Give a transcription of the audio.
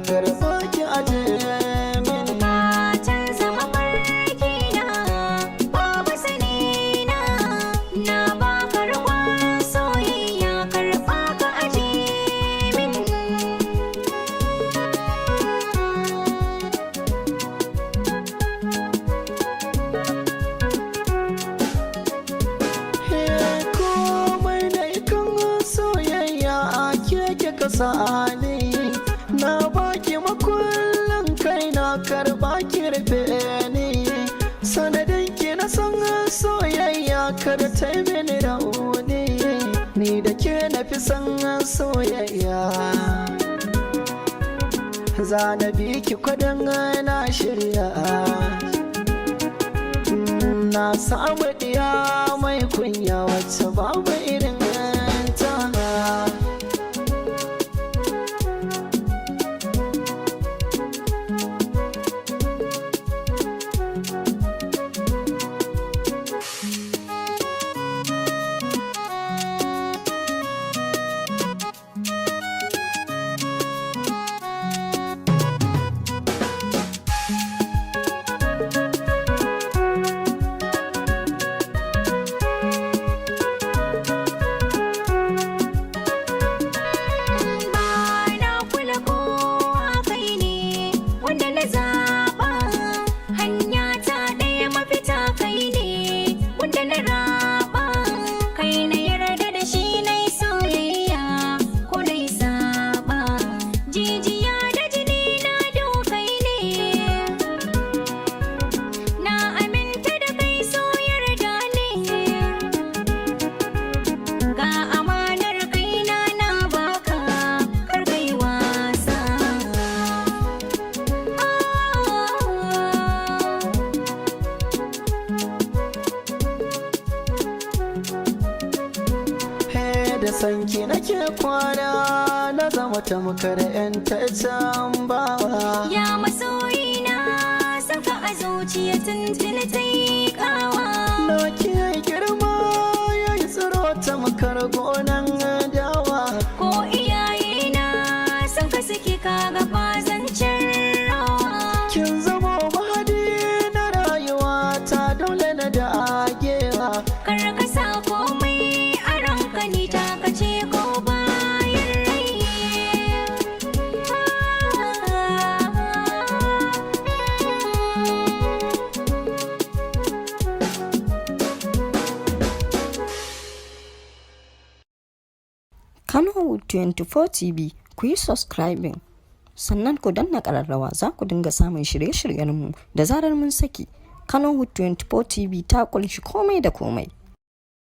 karɓa ki aje min. Matan zama farki na babu sani na baka ruwan soyayya karɓa ka aje min. Komai da ikan soyayya ake kika sani, na baki makullin kai na karɓa ki rufe ni, sanadin ki na san soyayya kada ta yi mini rauni, ni da ke na fi san soyayya. Zana bi ki kwadon na shirya, na samu diya mai kunya wacce babu irin ta. Da sanki nake kwana, na zama tamkar 'yan taccen bawa. Ya masoyina saka a zuciya tuntuni ta yi kawa. Na ke girma ya yi tsiro tamkar gonan dawa. Ko iyayena sun ka suke kaga fazancin rawa. Kin zama mahadi na rayuwa ta, dole na dagewa. Kar ka sa komai a ranka, ni ta kace ko bayan rai. Kanowood 24 TV ku yi subscribing, sannan ku danna ƙararrawa za ku dinga samun shirye-shiryenmu da zarar mun saki. Kanowood 24 TV ta ƙunshi komai da komai.